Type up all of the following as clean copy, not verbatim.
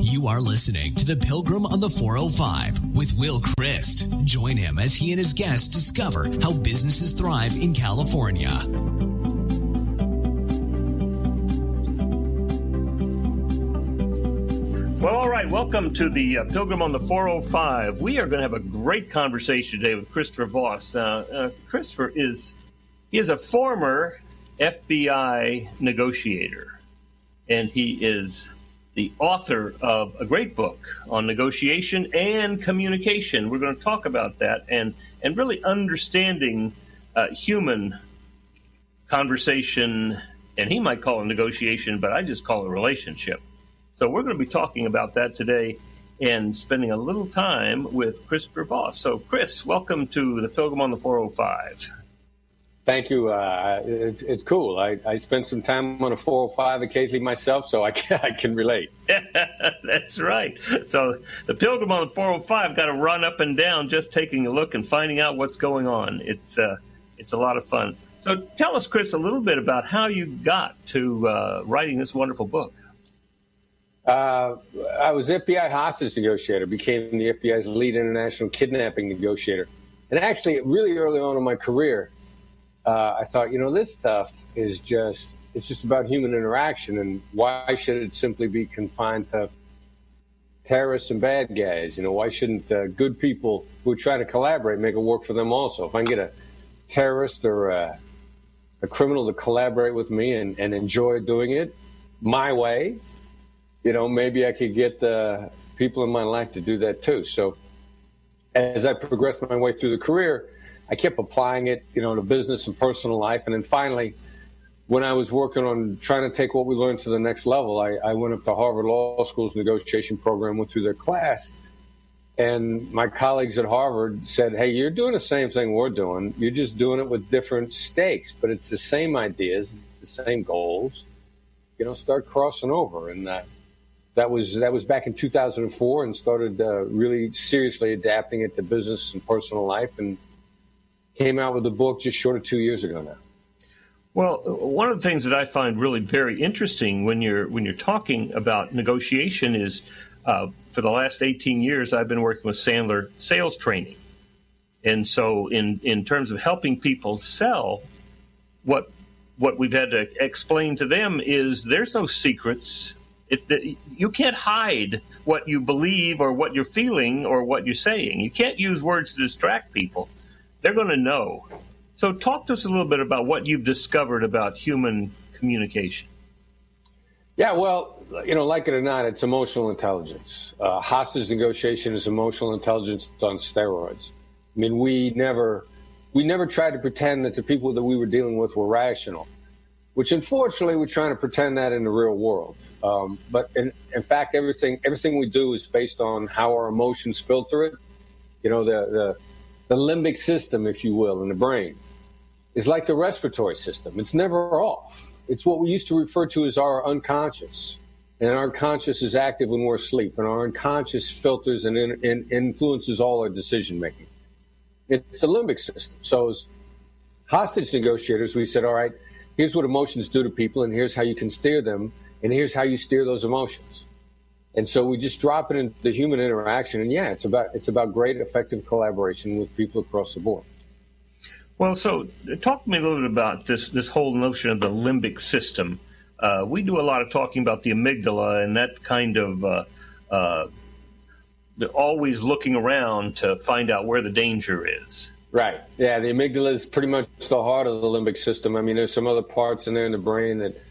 You are listening to The Pilgrim on the 405 with Will Christ. Join him as he and his guests discover how businesses thrive in California. Well, all right. Welcome to the Pilgrim on the 405. We are going to have a great conversation today with Christopher Voss. Christopher is a former FBI negotiator, and he is the author of a great book on negotiation and communication. We're going to talk about that and really understanding human conversation, and he might call it negotiation, but I just call it a relationship. So we're going to be talking about that today and spending a little time with Christopher Voss. So, Chris, welcome to the Pilgrim on the 405. Thank you. It's cool. I spend some time on a 405 occasionally myself, so I can relate. That's right. So the Pilgrim on the 405 got to run up and down just taking a look and finding out what's going on. It's a lot of fun. So tell us, Chris, a little bit about how you got to writing this wonderful book. I was FBI hostage negotiator, became the FBI's lead international kidnapping negotiator. And actually, really early on in my career, I thought, this stuff is just about human interaction, and why should it simply be confined to terrorists and bad guys? Why shouldn't good people who are trying to collaborate make it work for them also? If I can get a terrorist or a criminal to collaborate with me and enjoy doing it my way, maybe I could get the people in my life to do that too. So as I progressed my way through the career, I kept applying it, to business and personal life. And then finally, when I was working on trying to take what we learned to the next level, I went up to Harvard Law School's negotiation program, went through their class. And my colleagues at Harvard said, hey, you're doing the same thing we're doing. You're just doing it with different stakes, but it's the same ideas. It's the same goals. Start crossing over. And that was back in 2004, and started really seriously adapting it to business and personal life, and came out with a book just short of 2 years ago now. Well, one of the things that I find really very interesting when you're talking about negotiation is for the last 18 years, I've been working with Sandler sales training. And so in terms of helping people sell, what we've had to explain to them is there's no secrets. You can't hide what you believe or what you're feeling or what you're saying. You can't use words to distract people. They're going to know. So talk to us a little bit about what you've discovered about human communication. Yeah, well, like it or not, it's emotional intelligence. Hostage negotiation is emotional intelligence on steroids. I mean, we never tried to pretend that the people that we were dealing with were rational, which unfortunately we're trying to pretend that in the real world. But in fact, everything we do is based on how our emotions filter it. The limbic system, if you will, in the brain is like the respiratory system. It's never off. It's what we used to refer to as our unconscious. And our conscious is active when we're asleep, and our unconscious filters and influences all our decision making. It's a limbic system. So as hostage negotiators, we said, all right, here's what emotions do to people, and here's how you can steer them, and here's how you steer those emotions. And so we just drop it into the human interaction, and yeah, it's about great, effective collaboration with people across the board. Well, so talk to me a little bit about this whole notion of the limbic system. We do a lot of talking about the amygdala and that kind of always looking around to find out where the danger is. Right. Yeah, the amygdala is pretty much the heart of the limbic system. I mean, there's some other parts in there in the brain that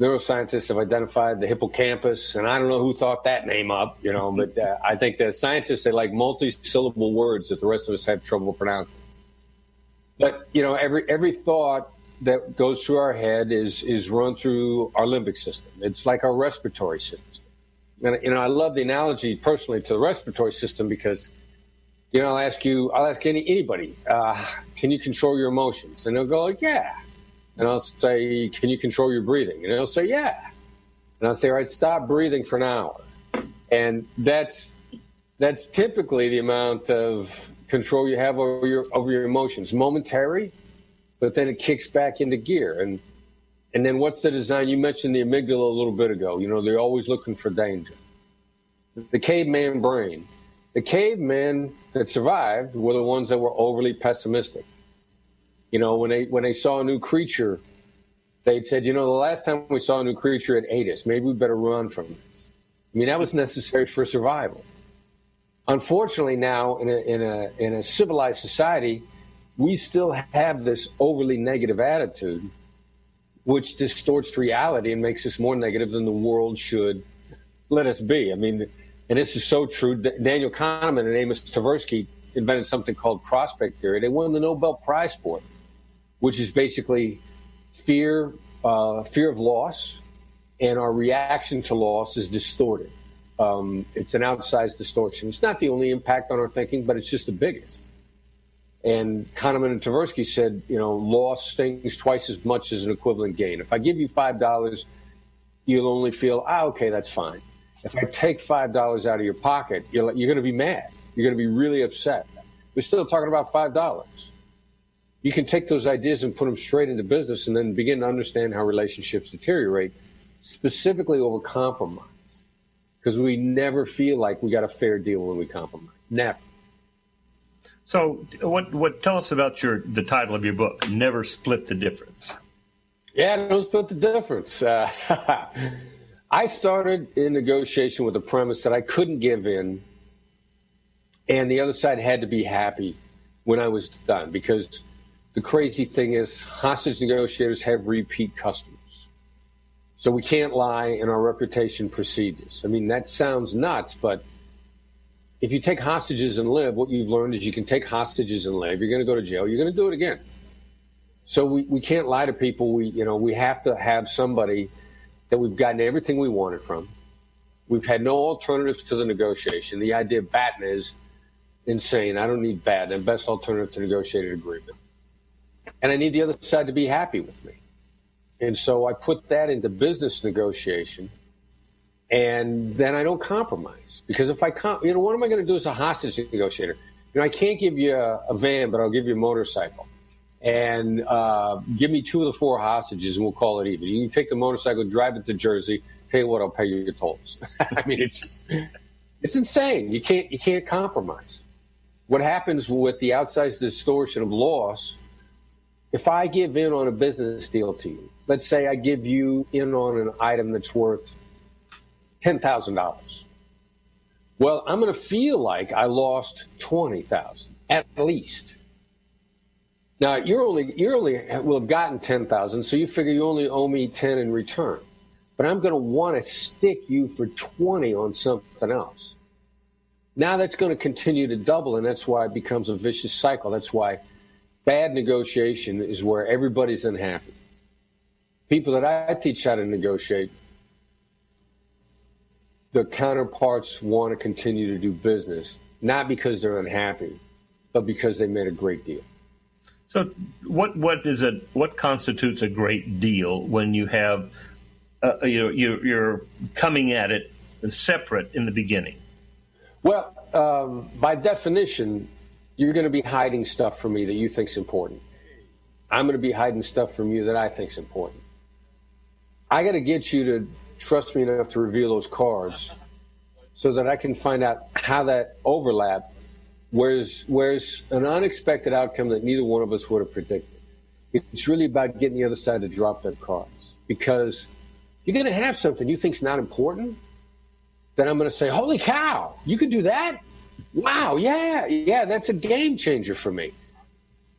neuroscientists have identified, the hippocampus, and I don't know who thought that name up, but I think the scientists, they like multi-syllable words that the rest of us have trouble pronouncing. But, every thought that goes through our head is run through our limbic system. It's like our respiratory system. And, I love the analogy personally to the respiratory system because, I'll ask anybody, can you control your emotions? And they'll go, yeah. And I'll say, can you control your breathing? And they'll say, yeah. And I'll say, all right, stop breathing for an hour. And that's typically the amount of control you have over your emotions. Momentary, but then it kicks back into gear. And then what's the design? You mentioned the amygdala a little bit ago. They're always looking for danger. the caveman brain. The cavemen that survived were the ones that were overly pessimistic. You know, when they saw a new creature, they'd said, you know, the last time we saw a new creature, it ate us. Maybe we better run from this. I mean, that was necessary for survival. Unfortunately, now in a civilized society, we still have this overly negative attitude, which distorts reality and makes us more negative than the world should let us be. I mean, and this is so true. Daniel Kahneman and Amos Tversky invented something called prospect theory. They won the Nobel Prize for it, which is basically fear of loss, and our reaction to loss is distorted. It's an outsized distortion. It's not the only impact on our thinking, but it's just the biggest. And Kahneman and Tversky said, you know, loss stings twice as much as an equivalent gain. If I give you $5, you'll only feel, okay, that's fine. If I take $5 out of your pocket, you're going to be mad. You're going to be really upset. We're still talking about $5. You can take those ideas and put them straight into business and then begin to understand how relationships deteriorate, specifically over compromise. Because we never feel like we got a fair deal when we compromise. Never. So tell us about the title of your book, Never Split the Difference. Yeah, don't split the difference. I started in negotiation with the premise that I couldn't give in, and the other side had to be happy when I was done, because the crazy thing is hostage negotiators have repeat customers. So we can't lie, and our reputation precedes us. I mean, that sounds nuts, but if you take hostages and live, what you've learned is you can take hostages and live. You're going to go to jail. You're going to do it again. So we can't lie to people. We have to have somebody that we've gotten everything we wanted from. We've had no alternatives to the negotiation. The idea of batten is insane. I don't need batten. The best alternative to negotiated agreement. And I need the other side to be happy with me. And so I put that into business negotiation, and then I don't compromise. Because if what am I going to do as a hostage negotiator? I can't give you a van, but I'll give you a motorcycle. And give me 2 of the 4 hostages, and we'll call it even. You can take the motorcycle, drive it to Jersey. Tell you what, I'll pay you your tolls. I mean, it's insane. You can't compromise. What happens with the outsized distortion of loss? If I give in on a business deal to you, let's say I give you in on an item that's worth $10,000. Well, I'm going to feel like I lost $20,000 at least. Now, you only will have gotten $10,000, so you figure you only owe me $10 in return. But I'm going to want to stick you for $20 on something else. Now that's going to continue to double, and that's why it becomes a vicious cycle. That's why bad negotiation is where everybody's unhappy. People that I teach how to negotiate, the counterparts want to continue to do business, not because they're unhappy, but because they made a great deal. So what constitutes a great deal when you have you're coming at it separate in the beginning? Well, by definition, you're going to be hiding stuff from me that you think's important. I'm going to be hiding stuff from you that I think's important. I got to get you to trust me enough to reveal those cards so that I can find out how that overlap. Where's an unexpected outcome that neither one of us would have predicted. It's really about getting the other side to drop their cards, because you're going to have something you think's not important. Then I'm going to say, holy cow, you could do that? Wow, yeah, that's a game changer for me.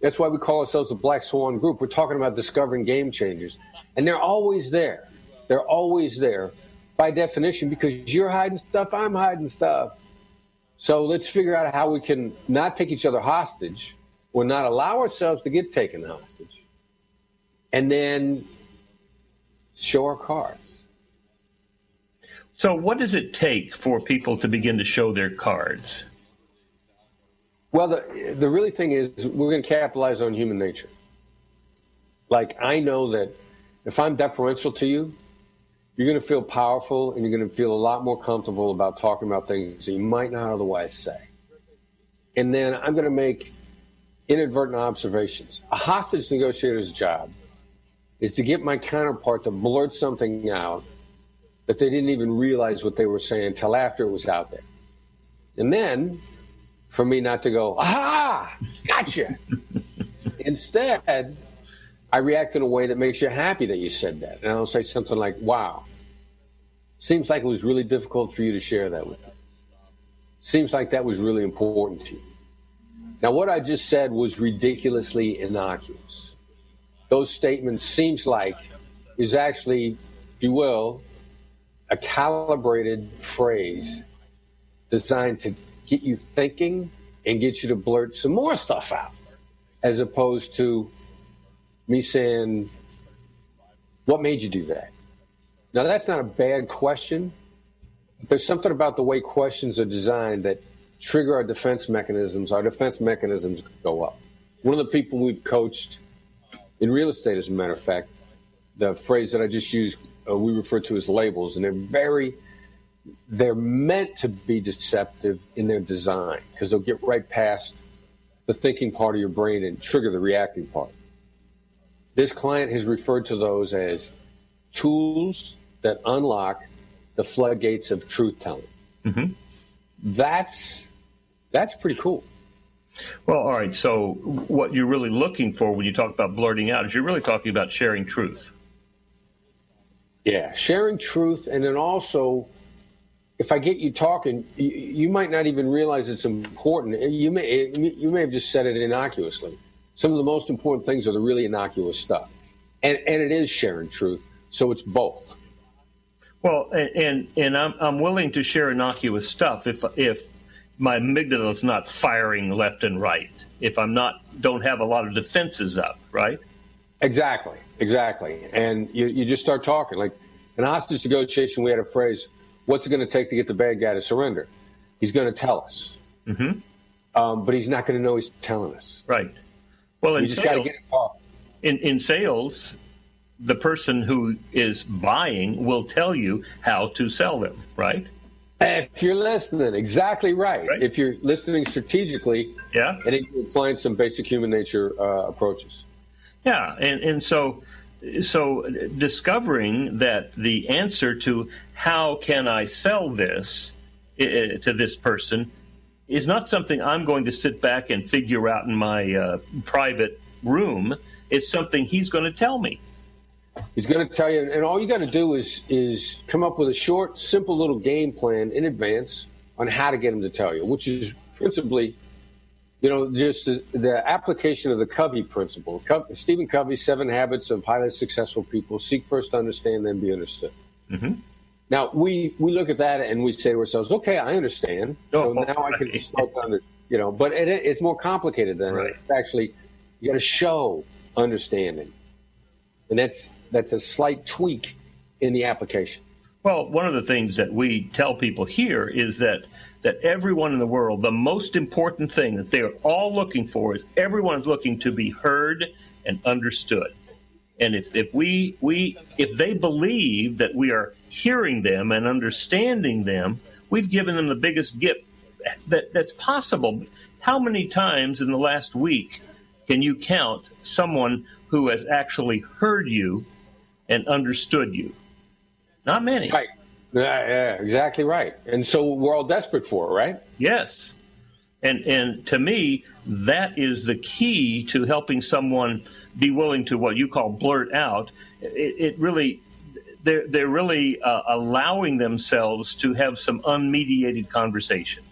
That's why we call ourselves the Black Swan Group. We're talking about discovering game changers. And they're always there. They're always there by definition, because you're hiding stuff, I'm hiding stuff. So let's figure out how we can not take each other hostage or not allow ourselves to get taken hostage, and then show our cards. So what does it take for people to begin to show their cards? Well, the really thing is we're going to capitalize on human nature. Like, I know that if I'm deferential to you, you're going to feel powerful, and you're going to feel a lot more comfortable about talking about things that you might not otherwise say. And then I'm going to make inadvertent observations. A hostage negotiator's job is to get my counterpart to blurt something out that they didn't even realize what they were saying until after it was out there. And then for me not to go, aha, gotcha. Instead, I react in a way that makes you happy that you said that. And I'll say something like, wow, seems like it was really difficult for you to share that with me. Seems like that was really important to you. Now, what I just said was ridiculously innocuous. Those statements seems like is actually, if you will, a calibrated phrase designed to get you thinking and get you to blurt some more stuff out, as opposed to me saying, what made you do that? Now, that's not a bad question. But there's something about the way questions are designed that trigger our defense mechanisms. Our defense mechanisms go up. One of the people we've coached in real estate, as a matter of fact, the phrase that I just used, we refer to as labels, and they're meant to be deceptive in their design because they'll get right past the thinking part of your brain and trigger the reacting part. This client has referred to those as tools that unlock the floodgates of truth-telling. Mm-hmm. That's pretty cool. Well, all right. So what you're really looking for when you talk about blurting out is you're really talking about sharing truth. Yeah, sharing truth. And then also, if I get you talking, you might not even realize it's important. You may have just said it innocuously. Some of the most important things are the really innocuous stuff. And it is sharing truth. So it's both. Well, and I'm willing to share innocuous stuff if my amygdala is not firing left and right, if don't have a lot of defenses up, right? Exactly. And you just start talking. Like in a hostage negotiation, we had a phrase, what's it going to take to get the bad guy to surrender? He's going to tell us. Mm-hmm. But he's not going to know he's telling us. Right. Well, you just got to get it talking. In sales, the person who is buying will tell you how to sell them, right? If you're listening, exactly right. If you're listening strategically, yeah, and if you're applying some basic human nature approaches. Yeah, and so discovering that the answer to how can I sell this to this person is not something I'm going to sit back and figure out in my private room. It's something he's going to tell me. He's going to tell you, and all you got to do is come up with a short, simple little game plan in advance on how to get him to tell you, which is principally, just the application of the Covey principle. Stephen Covey, 7 Habits of Highly Successful People: seek first to understand, then be understood. Mm-hmm. Now, we look at that and we say to ourselves, okay, I understand. So now I can start to understand, but it's more complicated than that. It's actually, you got to show understanding. And that's a slight tweak in the application. Well, one of the things that we tell people here is that everyone in the world, the most important thing that they are all looking for is everyone is looking to be heard and understood. And if they believe that we are hearing them and understanding them, we've given them the biggest gift that's possible. How many times in the last week can you count someone who has actually heard you and understood you? Not many. Right. Yeah, exactly right. And so we're all desperate for it, right? Yes. And to me, that is the key to helping someone be willing to what you call blurt out. They're really allowing themselves to have some unmediated conversation.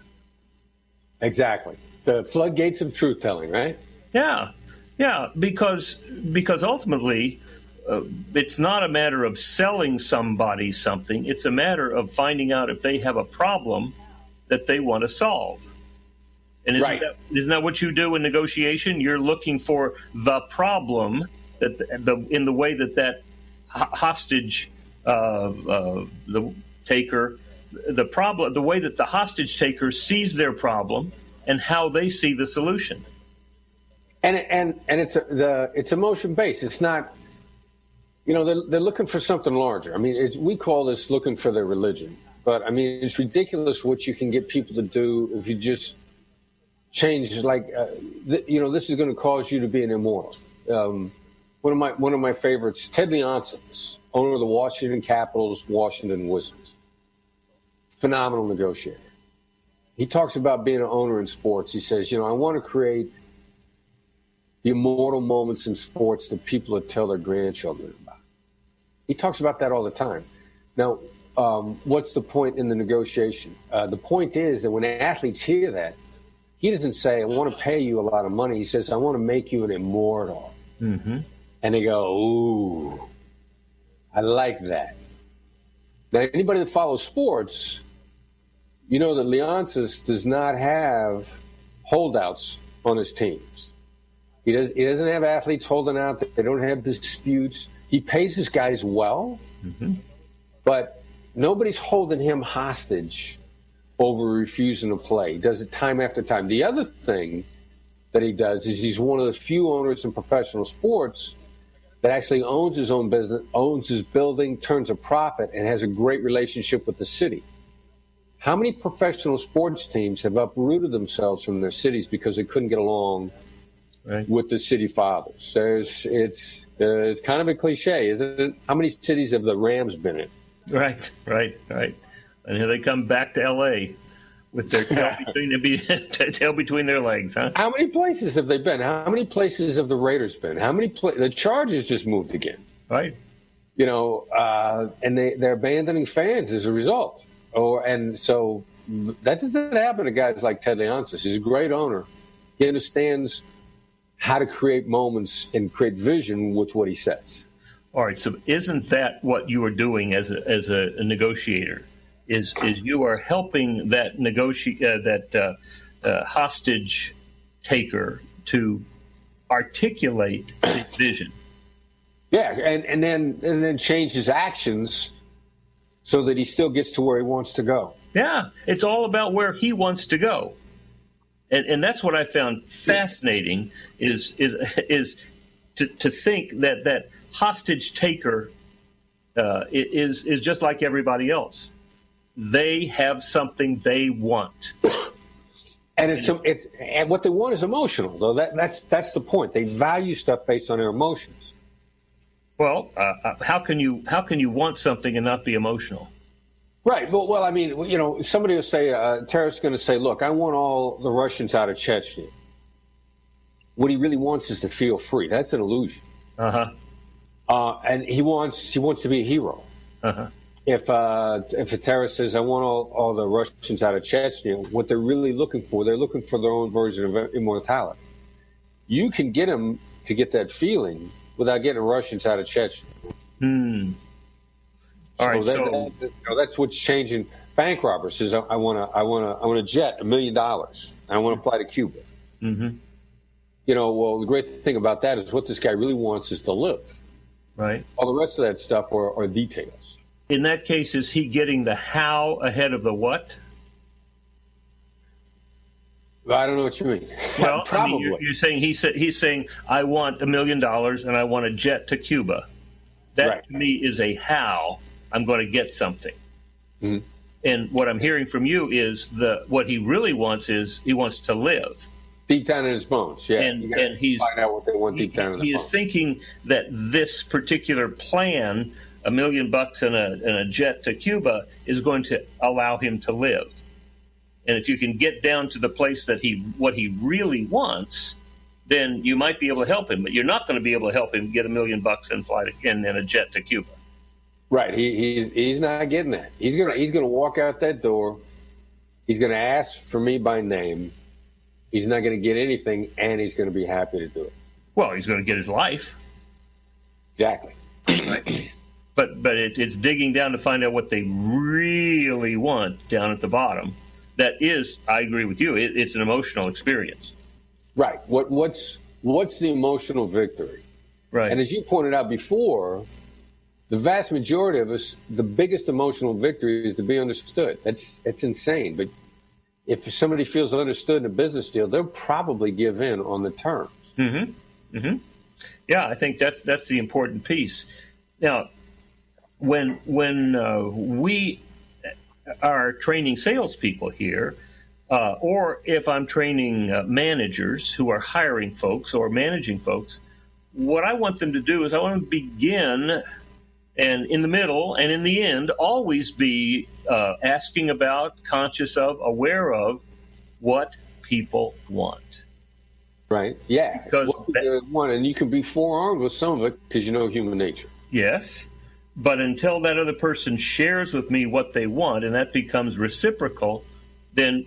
Exactly. The floodgates of truth-telling, right? Yeah, because ultimately, it's not a matter of selling somebody something. It's a matter of finding out if they have a problem that they want to solve. And isn't that what you do in negotiation? You're looking for the problem in the way that hostage the taker, the way that the hostage taker sees their problem and how they see the solution. And it's emotion based. It's not, they're looking for something larger. I mean, we call this looking for their religion, but I mean, it's ridiculous what you can get people to do if you just change. This is going to cause you to be an immortal. One of my favorites, Ted Leonson's owner of the Washington Capitals, Washington Wizards. Phenomenal negotiator. He talks about being an owner in sports. He says, I want to create the immortal moments in sports that people would tell their grandchildren about. He talks about that all the time. Now, what's the point in the negotiation? The point is that when athletes hear that, he doesn't say, I want to pay you a lot of money. He says, I want to make you an immortal. Mm-hmm. And they go, ooh, I like that. Now, anybody that follows sports, you know that Leonsis does not have holdouts on his teams. He doesn't have athletes holding out. They don't have disputes. He pays his guys well, but nobody's holding him hostage over refusing to play. He does it time after time. The other thing that he does is he's one of the few owners in professional sports that actually owns his own business, owns his building, turns a profit, and has a great relationship with the city. How many professional sports teams have uprooted themselves from their cities because they couldn't get along with the city fathers? It's kind of a cliche, isn't it? How many cities have the Rams been in? Right. And here they come back to L.A. with their tail between their legs, huh? How many places have they been? How many places have the Raiders been? The Chargers just moved again. Right. And they're abandoning fans as a result. And so that doesn't happen to guys like Ted Leonsis. He's a great owner. He understands how to create moments and create vision with what he says. All right. So isn't that what you are doing as a negotiator? Is you are helping that hostage taker to articulate his vision? Yeah, and then change his actions so that he still gets to where he wants to go. Yeah, it's all about where he wants to go, and that's what I found fascinating is to think that hostage taker is just like everybody else. They have something they want, and what they want is emotional. Though that's the point. They value stuff based on their emotions. Well, how can you want something and not be emotional? Right. Well, I mean, somebody will say, a terrorist's going to say, look, I want all the Russians out of Chechnya. What he really wants is to feel free. That's an illusion. And he wants to be a hero. If a terrorist says, I want all the Russians out of Chechnya, what they're really looking for, they're looking for their own version of immortality. You can get them to get that feeling without getting Russians out of Chechnya. All right, so that's what's changing. Bank robber says, I want a jet, $1 million, and I want to fly to Cuba. Well, the great thing about that is what this guy really wants is to live. Right. All the rest of that stuff are details. In that case, is he getting the how ahead of the what? I don't know what you mean. Well, probably. I mean, you're saying he's saying I want $1 million and I want a jet to Cuba. That to me is a how I'm going to get something. And what I'm hearing from you is what he really wants is he wants to live. Deep down in his bones, yeah. And he's find out what they want deep down in the bones. He is thinking that this particular plan, $1 million and a jet to Cuba, is going to allow him to live. And if you can get down to the place that what he really wants, then you might be able to help him. But you're not going to be able to help him get $1 million and fly and a jet to Cuba. Right. He's not getting that. He's gonna walk out that door. He's gonna ask for me by name. He's not gonna get anything, and he's gonna be happy to do it. Well, he's going to get his life. Exactly. Right. But it's digging down to find out what they really want down at the bottom. That is, I agree with you. It's an emotional experience. Right. What's the emotional victory? Right. And as you pointed out before, the vast majority of us, the biggest emotional victory is to be understood. It's insane. But if somebody feels understood in a business deal, they'll probably give in on the terms. Yeah, I think that's the important piece. Now, when we are training salespeople here, or if I'm training managers who are hiring folks or managing folks, what I want them to do is I want them to begin And in the middle and in the end, always be asking about, conscious of, aware of what people want. Right. Yeah. Because and you can be forearmed with some of it because you know human nature. Yes. But until that other person shares with me what they want and that becomes reciprocal, then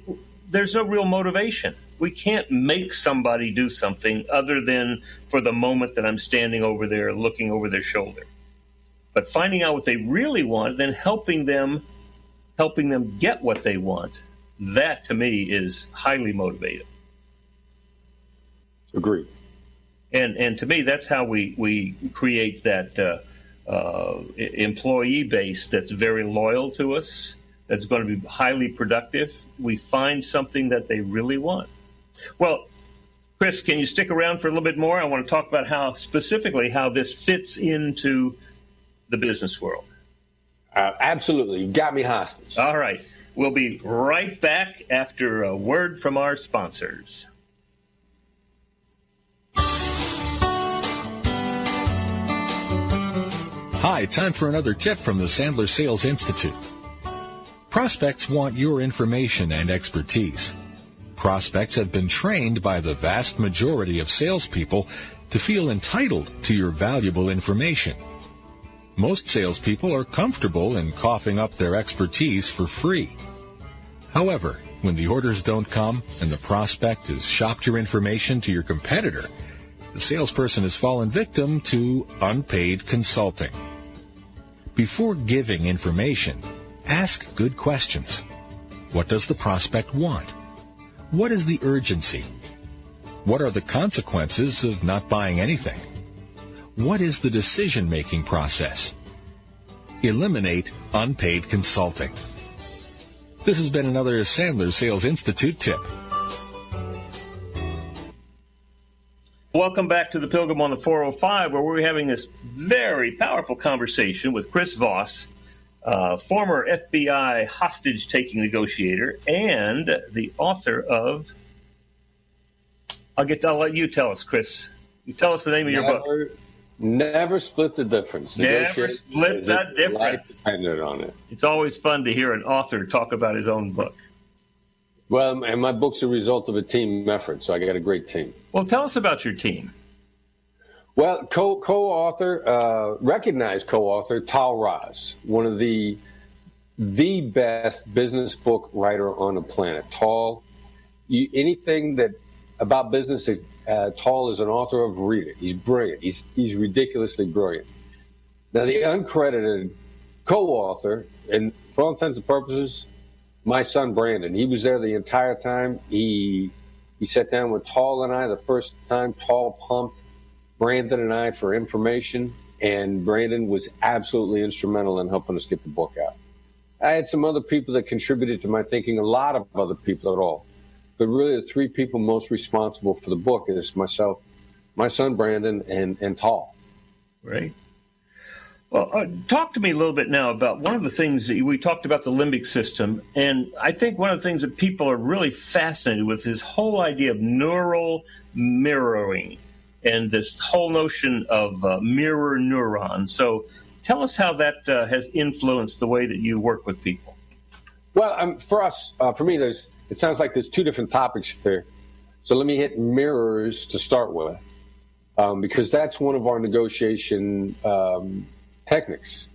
there's no real motivation. We can't make somebody do something other than for the moment that I'm standing over there looking over their shoulder. But finding out what they really want, then helping them get what they want, that to me is highly motivating. Agreed. And to me, that's how we create that employee base that's very loyal to us, that's going to be highly productive. We find something that they really want. Well, Chris, can you stick around for a little bit more? I want to talk about how this fits into the business world. Absolutely. You've got me hostage. All right. We'll be right back after a word from our sponsors. Hi, time for another tip from the Sandler Sales Institute. Prospects want your information and expertise. Prospects have been trained by the vast majority of salespeople to feel entitled to your valuable information. Most salespeople are comfortable in coughing up their expertise for free. However, when the orders don't come and the prospect has shopped your information to your competitor, the salesperson has fallen victim to unpaid consulting. Before giving information, ask good questions. What does the prospect want? What is the urgency? What are the consequences of not buying anything? What is the decision-making process? Eliminate unpaid consulting. This has been another Sandler Sales Institute tip. Welcome back to the Pilgrim on the 405, where we're having this very powerful conversation with Chris Voss, former FBI hostage-taking negotiator and the author of... I'll let you tell us, Chris. You tell us the name of your book. Never split the difference. Never split that difference. Depended on it. It's always fun to hear an author talk about his own book. Well, and my book's a result of a team effort, so I got a great team. Well, tell us about your team. Well, co-author, recognized co-author, Tal Raz, one of the best business book writer on the planet. Tal, anything that about business, Tal is an author of, read it. He's brilliant. He's ridiculously brilliant. Now, the uncredited co-author, and for all intents and purposes, my son Brandon. He was there the entire time. He sat down with Tal and I the first time. Tal pumped Brandon and I for information, and Brandon was absolutely instrumental in helping us get the book out. I had some other people that contributed to my thinking, a lot of other people at all. But really the three people most responsible for the book is myself, my son Brandon, and Tal. Right. Well, talk to me a little bit now about one of the things that we talked about, the limbic system. And I think one of the things that people are really fascinated with is this whole idea of neural mirroring and this whole notion of mirror neurons. So tell us how that has influenced the way that you work with people. Well, for me, it sounds like there's two different topics here. So let me hit mirrors to start with, because that's one of our negotiation tactics.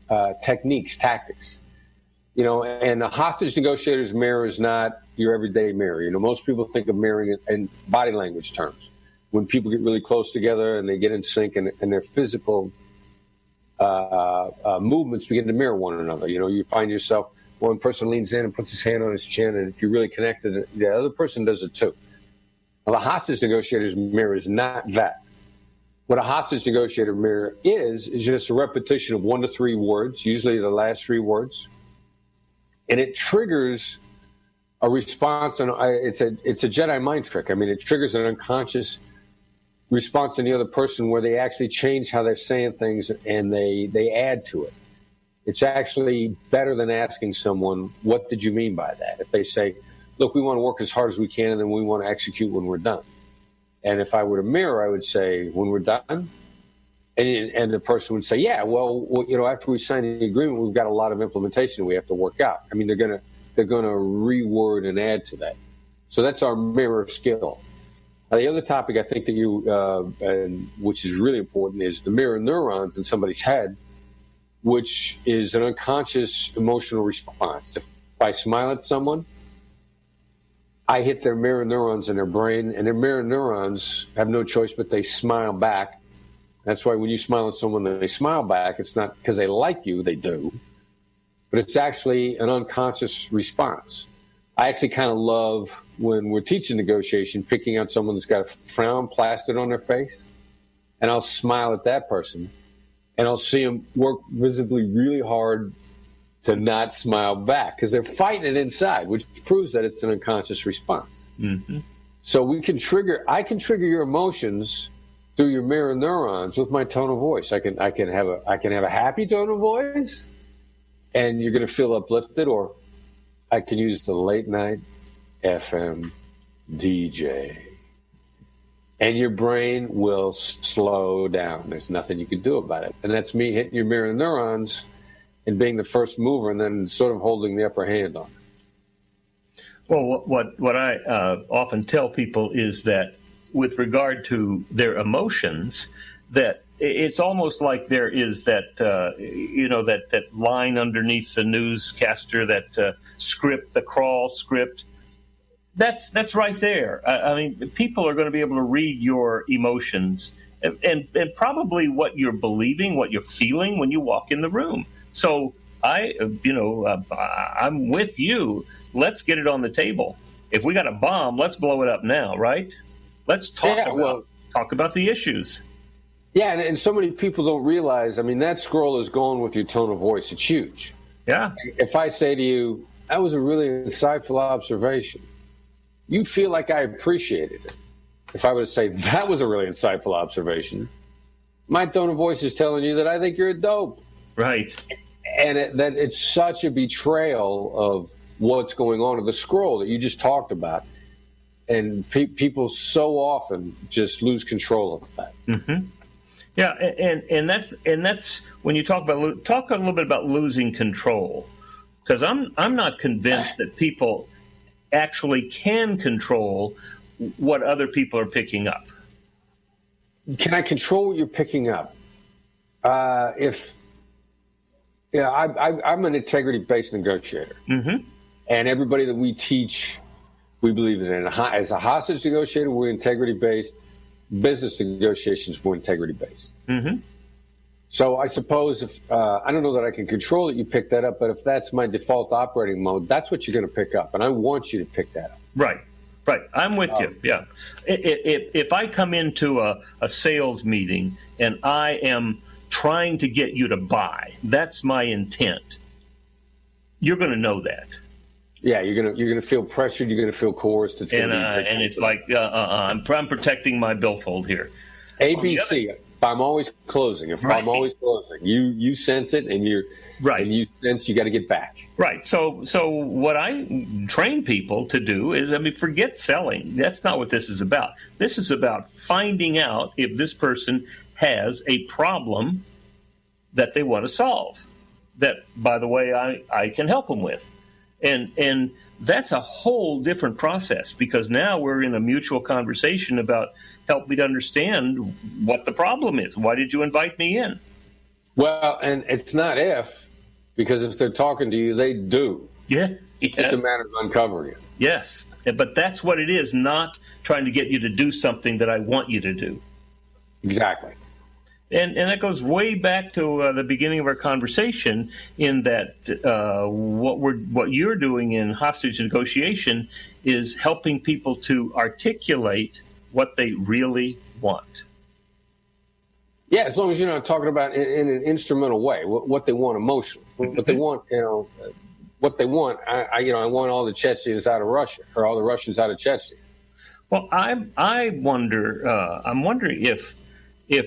You know, and a hostage negotiator's mirror is not your everyday mirror. You know, most people think of mirroring in body language terms. When people get really close together and they get in sync and their physical movements begin to mirror one another. You know, you find yourself, one person leans in and puts his hand on his chin, and if you're really connected, the other person does it too. Well, a hostage negotiator's mirror is not that. What a hostage negotiator mirror is just a repetition of 1 to 3 words, usually the last 3 words, and it triggers a response. And it's a Jedi mind trick. I mean, it triggers an unconscious response in the other person where they actually change how they're saying things and they add to it. It's actually better than asking someone, what did you mean by that? If they say, look, we want to work as hard as we can and then we want to execute when we're done. And if I were to mirror, I would say, when we're done, And the person would say, yeah, well, after we sign the agreement, we've got a lot of implementation we have to work out. I mean, they're gonna reword and add to that. So that's our mirror skill. The other topic I think that which is really important, is the mirror neurons in somebody's head, which is an unconscious emotional response. If I smile at someone, I hit their mirror neurons in their brain, and their mirror neurons have no choice but they smile back. That's why when you smile at someone and they smile back, it's not because they like you, they do, but it's actually an unconscious response. I actually kind of love, when we're teaching negotiation, picking out someone that's got a frown plastered on their face, and I'll smile at that person, and I'll see them work visibly really hard to not smile back because they're fighting it inside, which proves that it's an unconscious response. Mm-hmm. So I can trigger your emotions through your mirror neurons with my tone of voice. I can have a happy tone of voice, and you're going to feel uplifted, or I can use the late night FM DJ, and your brain will slow down. There's nothing you can do about it. And that's me hitting your mirror neurons and being the first mover, and then sort of holding the upper hand on it. Well, what I often tell people is that with regard to their emotions, that it's almost like there is that that line underneath the newscaster, that script, the crawl script. That's right there. I mean, people are going to be able to read your emotions and probably what you're believing, what you're feeling when you walk in the room. So I'm with you. Let's get it on the table. If we got a bomb, let's blow it up now, right? Let's talk about the issues. Yeah, and so many people don't realize, I mean, that scroll is going with your tone of voice. It's huge. Yeah. If I say to you, that was a really insightful observation, you feel like I appreciated it. If I were to say, that was a really insightful observation, my tone of voice is telling you that I think you're a dope. Right. And that it's such a betrayal of what's going on in the scroll that you just talked about. And people so often just lose control of that. Mm-hmm. Yeah, and that's when you talk a little bit about losing control, because I'm not convinced that people actually can control what other people are picking up. Can I control what you're picking up? I'm an integrity-based negotiator, mm-hmm. and everybody that we teach, we believe in. As a hostage negotiator, we're integrity-based. Business negotiations, we're integrity-based. Mm-hmm. So I suppose if I don't know that I can control it, you pick that up. But if that's my default operating mode, that's what you're going to pick up, and I want you to pick that up. Right. I'm with you. Yeah. If I come into a sales meeting and I am trying to get you to buy, that's my intent. You're going to know that. Yeah, you're gonna feel pressured. You're gonna feel coerced. And it's like I'm protecting my billfold here. ABC. If I'm always closing. I'm always closing, you sense it, and you're right. And you sense you got to get back. Right. So what I train people to do is, forget selling. That's not what this is about. This is about finding out if this person has a problem that they want to solve. That, by the way, I can help them with. And that's a whole different process, because now we're in a mutual conversation about help me to understand what the problem is. Why did you invite me in? Well, and it's not if, because if they're talking to you, they do. Yeah. Yes. It's a matter of uncovering it. Yes. But that's what it is, not trying to get you to do something that I want you to do. Exactly. And that goes way back to the beginning of our conversation, in that what you're doing in hostage negotiation is helping people to articulate what they really want. Yeah, as long as you're not talking about in an instrumental way, what they want emotionally, what they want, what they want. I want all the Chechens out of Russia, or all the Russians out of Chechnya. Well, I'm wondering if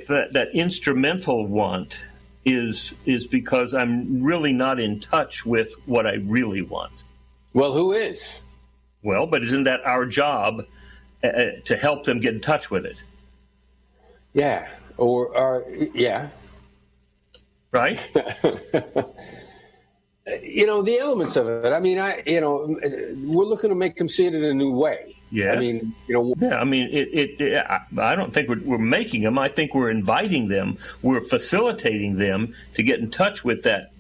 that instrumental want is because I'm really not in touch with what I really want. Well, who is? Well, but isn't that our job to help them get in touch with it? Yeah. Yeah. Right? The elements of it. I mean, we're looking to make them see it in a new way. Yes. I mean, Yeah, I mean, I don't think we're making them. I think we're inviting them. We're facilitating them to get in touch with that,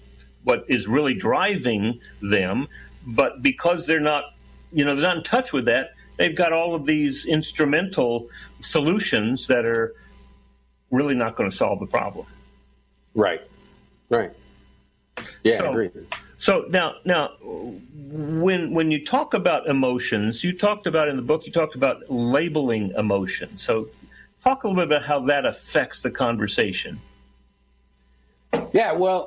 what is really driving them. But because they're not in touch with that, they've got all of these instrumental solutions that are really not going to solve the problem. Right. Yeah, I agree. So now, when you talk about emotions, you talked about in the book, you talked about labeling emotions. So talk a little bit about how that affects the conversation. Yeah, well,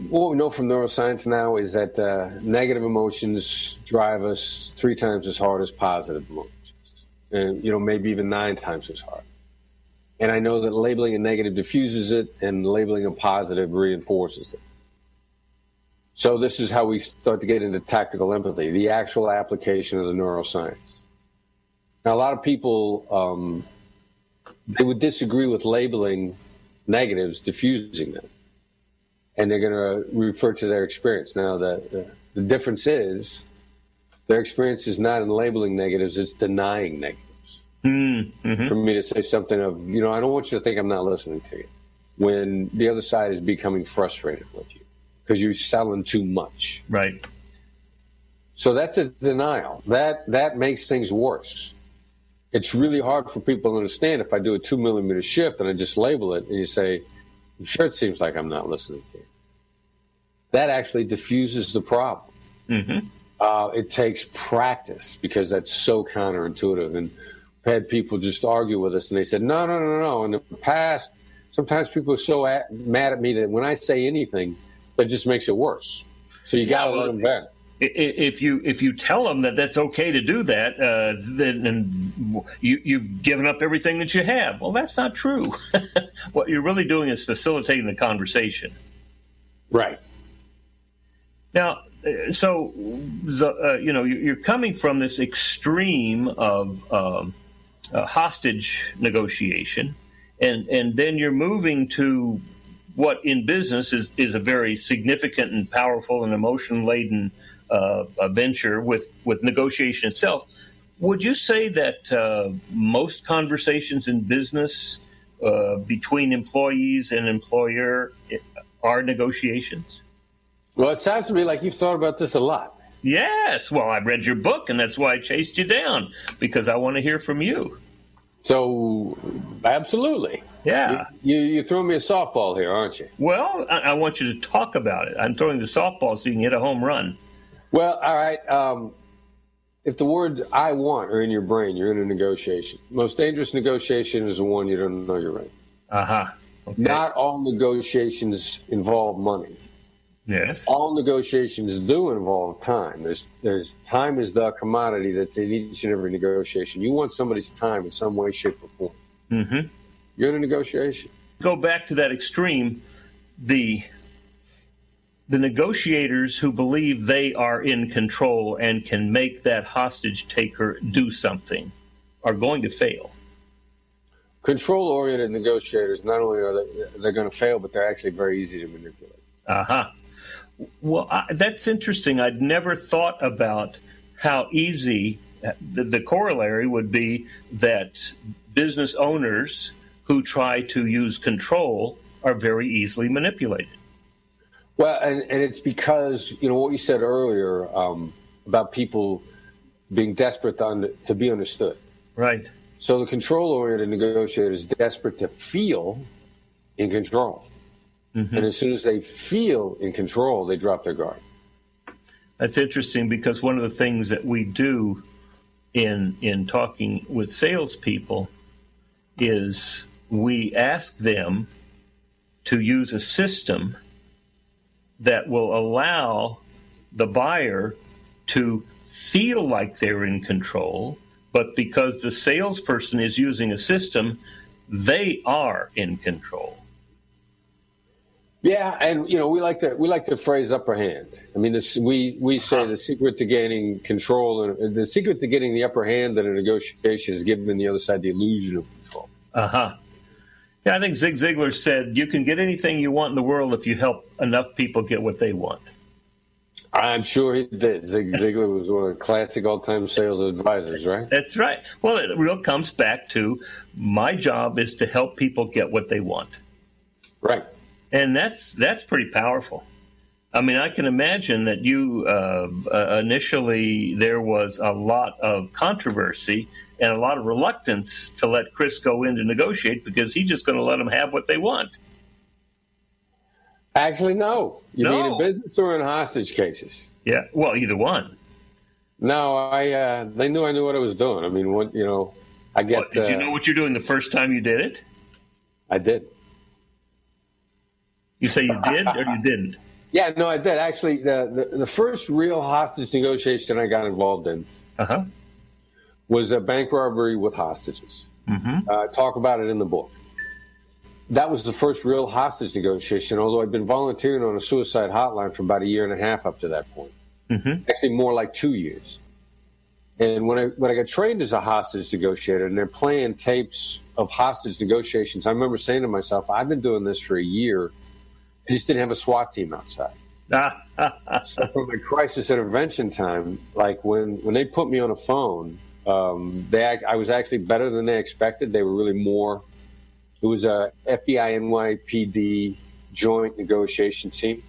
what we know from neuroscience now is that negative emotions drive us 3 times as hard as positive emotions, and maybe even 9 times as hard. And I know that labeling a negative diffuses it, and labeling a positive reinforces it. So this is how we start to get into tactical empathy, the actual application of the neuroscience. Now, a lot of people, they would disagree with labeling negatives, diffusing them. And they're going to refer to their experience. Now, the difference is their experience is not in labeling negatives, it's denying negatives. Mm-hmm. For me to say something of, I don't want you to think I'm not listening to you, when the other side is becoming frustrated with you because you're selling too much. Right. So that's a denial. That makes things worse. It's really hard for people to understand if I do a 2 millimeter shift and I just label it and you say, I'm sure it seems like I'm not listening to you. That actually diffuses the problem. Mm-hmm. It takes practice because that's so counterintuitive. And we've had people just argue with us and they said, no. In the past, sometimes people are so mad at me that when I say anything, that just makes it worse. So you got to let them vent. If you tell them that that's okay to do that, then you've given up everything that you have. Well, that's not true. What you're really doing is facilitating the conversation. Right. Now, so you're coming from this extreme of hostage negotiation, and then you're moving to what in business is a very significant and powerful and emotion-laden venture with negotiation itself. Would you say that most conversations in business between employees and employer are negotiations? Well, it sounds to me like you've thought about this a lot. Yes. Well, I read your book, and that's why I chased you down, because I want to hear from you. So, absolutely. Yeah. You throw me a softball here, aren't you? Well, I want you to talk about it. I'm throwing the softball so you can hit a home run. Well, all right. If the words I want are in your brain, you're in a negotiation. Most dangerous negotiation is the one you don't know you're in. Uh-huh. Okay. Not all negotiations involve money. Yes. All negotiations do involve time. There's time is the commodity that's in each and every negotiation. You want somebody's time in some way, shape, or form. Mm-hmm. You're in a negotiation. Go back to that extreme. The negotiators who believe they are in control and can make that hostage taker do something are going to fail. Control-oriented negotiators, not only are they're going to fail, but they're actually very easy to manipulate. Uh-huh. Well, that's interesting. I'd never thought about how easy the corollary would be that business owners who try to use control are very easily manipulated. Well, and it's because, what you said earlier about people being desperate to be understood. Right. So the control-oriented negotiator is desperate to feel in control. Mm-hmm. And as soon as they feel in control, they drop their guard. That's interesting because one of the things that we do in talking with salespeople is we ask them to use a system that will allow the buyer to feel like they're in control, but because the salesperson is using a system, they are in control. Yeah, and we like the phrase upper hand. I mean, we say the secret to gaining control and the secret to getting the upper hand in a negotiation is giving the other side the illusion of control. Uh-huh. Yeah, I think Zig Ziglar said, you can get anything you want in the world if you help enough people get what they want. I'm sure he did. Zig Ziglar was one of the classic all-time sales advisors, right? That's right. Well, it really comes back to my job is to help people get what they want. Right. And that's pretty powerful. I mean, I can imagine that you initially there was a lot of controversy and a lot of reluctance to let Chris go in to negotiate because he's just going to let them have what they want. Actually, no. You No. mean in business or in hostage cases? Yeah, well, either one. No, they knew I knew what I was doing. I mean, I get. Did you know what you're doing the first time you did it? I did. You say you did or you didn't? Yeah, no, I did. Actually, the first real hostage negotiation I got involved in was a bank robbery with hostages. Mm-hmm. Talk about it in the book. That was the first real hostage negotiation, although I'd been volunteering on a suicide hotline for about a year and a half up to that point. Mm-hmm. Actually, more like 2 years. And when I got trained as a hostage negotiator, and they're playing tapes of hostage negotiations, I remember saying to myself, I've been doing this for a year. I just didn't have a SWAT team outside. So for my crisis intervention time, like when they put me on a phone, I was actually better than they expected. They were really more. It was a FBI NYPD joint negotiation team.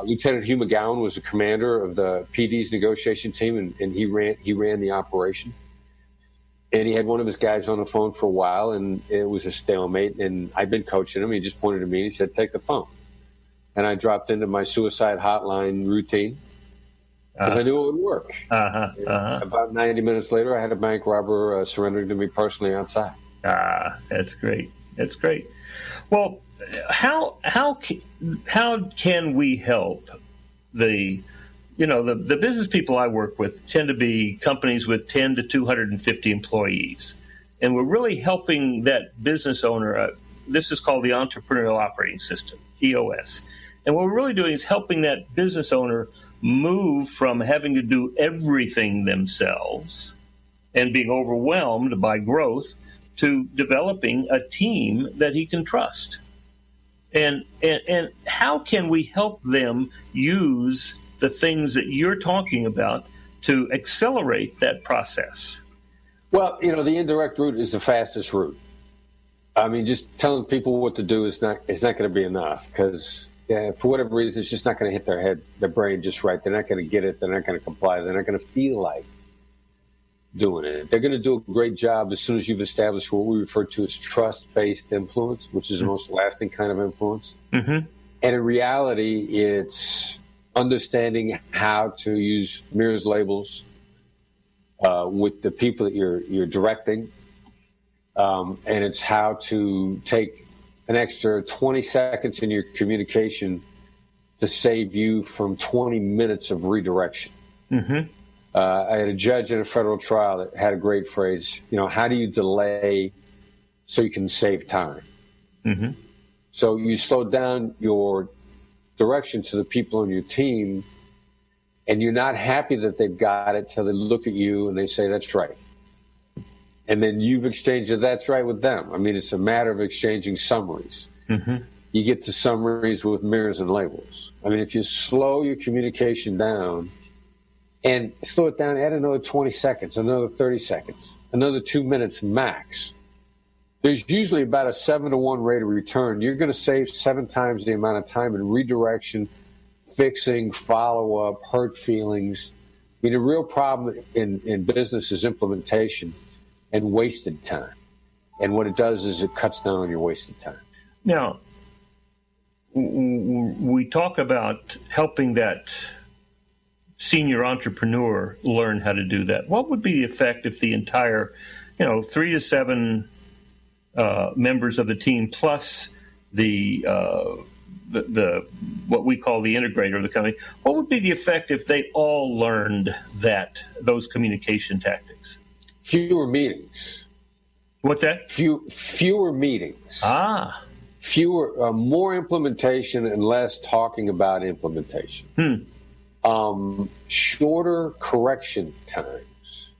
Lieutenant Hugh McGowan was the commander of the PD's negotiation team, and he ran the operation. And he had one of his guys on the phone for a while, and it was a stalemate. And I'd been coaching him. He just pointed to me and he said, "Take the phone." And I dropped into my suicide hotline routine because I knew it would work. About 90 minutes later, I had a bank robber surrendering to me personally outside. That's great. That's great. Well, how can we help the business people I work with tend to be companies with 10 to 250 employees, and we're really helping that business owner. This is called the Entrepreneurial Operating System, EOS. And what we're really doing is helping that business owner move from having to do everything themselves and being overwhelmed by growth to developing a team that he can trust. And how can we help them use the things that you're talking about to accelerate that process? Well, the indirect route is the fastest route. I mean, just telling people what to do is not going to be enough because for whatever reason, it's just not going to hit their brain just right. They're not going to get it. They're not going to comply. They're not going to feel like doing it. They're going to do a great job as soon as you've established what we refer to as trust-based influence, which is the most lasting kind of influence. Mm-hmm. And in reality, it's understanding how to use mirrors labels with the people that you're directing. And it's how to take an extra 20 seconds in your communication to save you from 20 minutes of redirection. Mm-hmm. I had a judge in a federal trial that had a great phrase, how do you delay so you can save time? Mm-hmm. So you slow down your direction to the people on your team, and you're not happy that they've got it till they look at you and they say, "That's right." And then you've exchanged a "that's right" with them. I mean, it's a matter of exchanging summaries. Mm-hmm. You get to summaries with mirrors and labels. I mean, if you slow your communication down and slow it down, add another 20 seconds, another 30 seconds, another 2 minutes max, there's usually about a 7-to-1 rate of return. You're going to save 7 times the amount of time in redirection, fixing, follow-up, hurt feelings. I mean, the real problem in business is implementation and wasted time. And what it does is it cuts down on your wasted time. Now, we talk about helping that senior entrepreneur learn how to do that. What would be the effect if the entire, 3 to 7 members of the team plus the what we call the integrator of the company, what would be the effect if they all learned those communication tactics? Fewer meetings. What's that? Fewer meetings. Fewer, more implementation and less talking about implementation. Shorter correction times.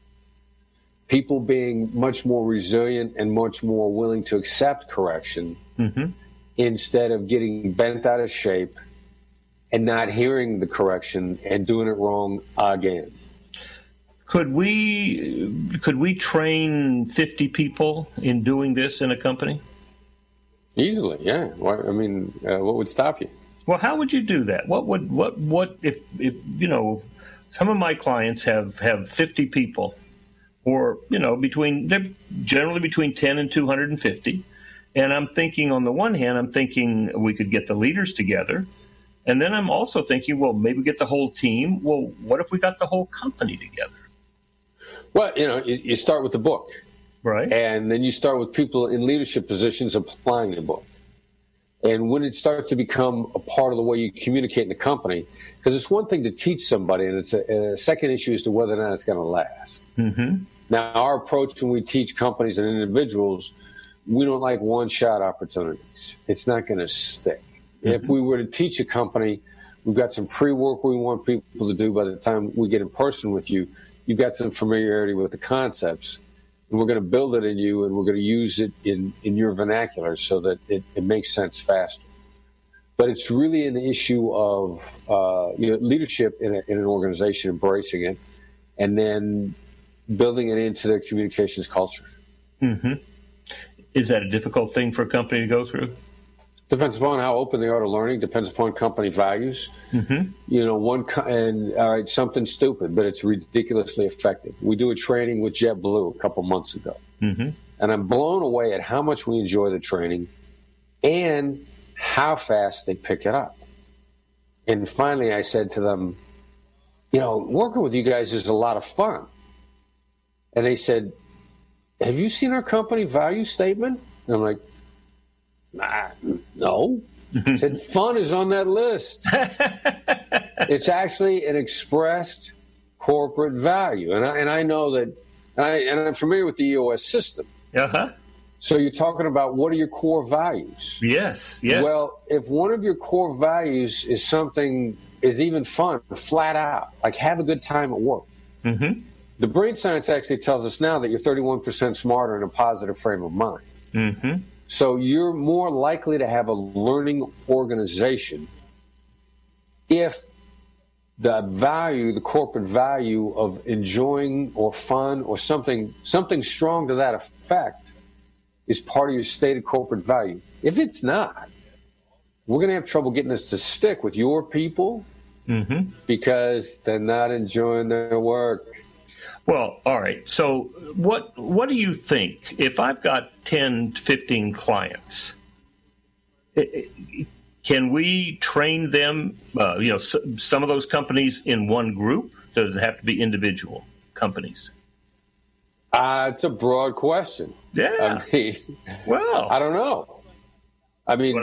people being much more resilient and much more willing to accept correction instead of getting bent out of shape and not hearing the correction and doing it wrong again. Could we train 50 people in doing this in a company? Easily, yeah. What would stop you? Well, how would you do that? What if you know, some of my clients have 50 people, or they're generally between 10 and 250, and I'm thinking, on the one hand, we could get the leaders together, and then I'm also thinking, well, maybe get the whole team. Well, what if we got the whole company together? Well, you start with the book. Right. And then you start with people in leadership positions applying the book. And when it starts to become a part of the way you communicate in the company, because it's one thing to teach somebody, and it's a second issue as to whether or not it's going to last. Now, our approach when we teach companies and individuals, we don't like one-shot opportunities. It's not going to stick. If we were to teach a company, we've got some pre-work we want people to do by the time we get in person with you. You've got some familiarity with the concepts, and we're going to build it in you, and we're going to use it in your vernacular so that it makes sense faster. But it's really an issue of leadership in an organization, embracing it, and then building it into their communications culture. Is that a difficult thing for a company to go through? Depends upon how open they are to learning. Depends upon company values. Something stupid, but it's ridiculously effective. We do a training with JetBlue a couple months ago, and I'm blown away at how much we enjoy the training and how fast they pick it up. And finally, I said to them, working with you guys is a lot of fun. And they said, have you seen our company value statement? And I'm like, no. I said, fun is on that list. It's actually an expressed corporate value. And I know that, and I'm familiar with the EOS system. So you're talking about, what are your core values? Yes. Well, if one of your core values is even fun, flat out, like have a good time at work. The brain science actually tells us now that you're 31% smarter in a positive frame of mind. So you're more likely to have a learning organization if the corporate value of enjoying or fun or something strong to that effect is part of your stated corporate value. If it's not, we're going to have trouble getting this to stick with your people because they're not enjoying their work. Well, all right. So what do you think? If I've got 10, 15 clients, can we train them, some of those companies in one group? Does it have to be individual companies? It's a broad question. Yeah. I don't know. We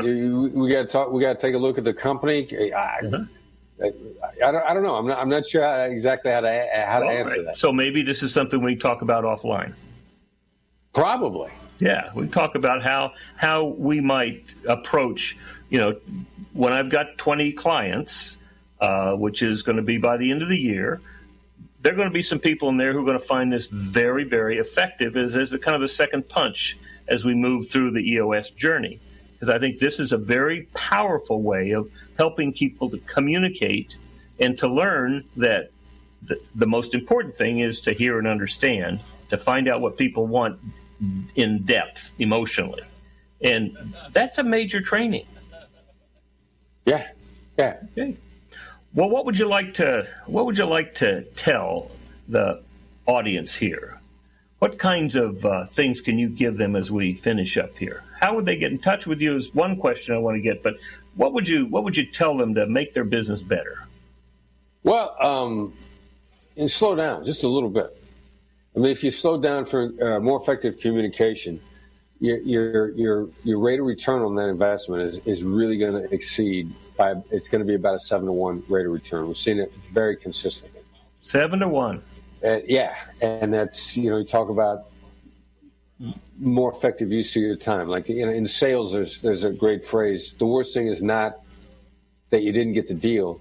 got to take a look at the company. I don't know. I'm not sure exactly how to answer that. So maybe this is something we talk about offline. Probably. Yeah, we talk about how we might approach. When I've got 20 clients, which is going to be by the end of the year, there are going to be some people in there who are going to find this very, very effective as a kind of a second punch as we move through the EOS journey. Because I think this is a very powerful way of helping people to communicate and to learn that the most important thing is to hear and understand, to find out what people want in depth emotionally. And that's a major training. Yeah. Okay. Well, what would you like to tell the audience here? What kinds of things can you give them as we finish up here? How would they get in touch with you is one question I want to get, but what would you tell them to make their business better? Well, and slow down just a little bit. If you slow down for more effective communication, your rate of return on that investment is really going to exceed it's going to be about a 7-to-1 rate of return. We've seen it very consistently. 7-to-1. And that's, you talk about more effective use of your time. Like in sales, there's a great phrase. The worst thing is not that you didn't get the deal.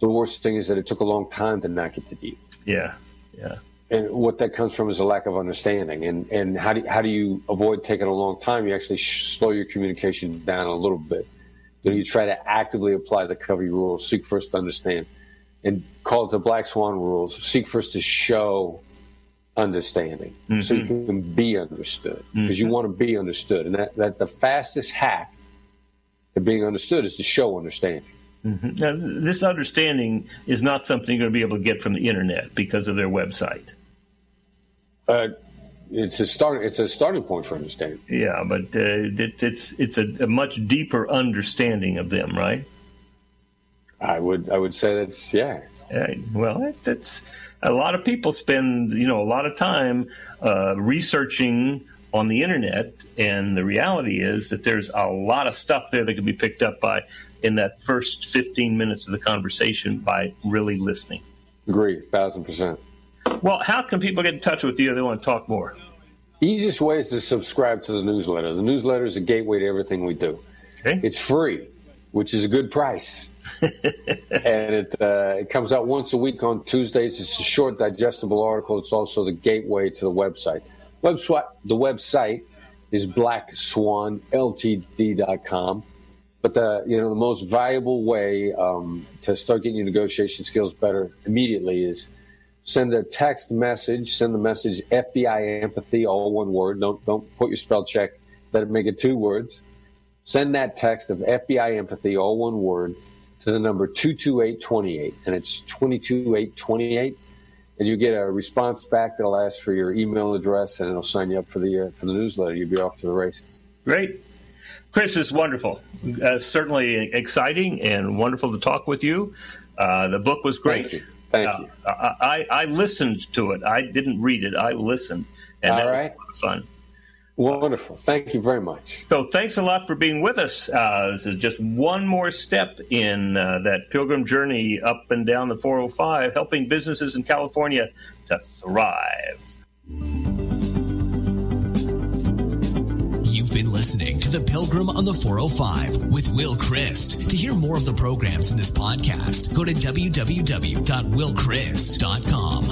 The worst thing is that it took a long time to not get the deal. Yeah. And what that comes from is a lack of understanding. And how do you avoid taking a long time? You actually slow your communication down a little bit. You try to actively apply the Covey rules, seek first to understand, and call it the Black Swan rules. Seek first to show understanding, so you can be understood, because you want to be understood. And that the fastest hack to being understood is to show understanding. Now, this understanding is not something you're going to be able to get from the internet because of their website. It's a starting point for understanding. Yeah, but it's a much deeper understanding of them, right? I would say that's, yeah. Well, that's a lot of people spend a lot of time researching on the internet, and the reality is that there's a lot of stuff there that can be picked up by in that first 15 minutes of the conversation by really listening. Agree, 1,000%. Well, how can people get in touch with you if they want to talk more? Easiest way is to subscribe to the newsletter. The newsletter is a gateway to everything we do. Okay. It's free, which is a good price. And it comes out once a week on Tuesdays. It's a short, digestible article. It's also the gateway to the website. The website is blackswanltd.com. But the most valuable way to start getting your negotiation skills better immediately is send a text message. Send the message FBI empathy, all one word. Don't put your spell check. Let it make it 2 words. Send that text of FBI empathy, all one word, to the number 22828, and it's 22828. And you get a response back that'll ask for your email address, and it'll sign you up for the newsletter. You'll be off to the races. Great. Chris, it's wonderful. Certainly exciting and wonderful to talk with you. The book was great. Thank you. I listened to it. I didn't read it. I listened. And that was a lot of fun. Wonderful. Thank you very much. So thanks a lot for being with us. This is just one more step in that pilgrim journey up and down the 405, helping businesses in California to thrive. You've been listening to The Pilgrim on the 405 with Will Christ. To hear more of the programs in this podcast, go to www.willchrist.com.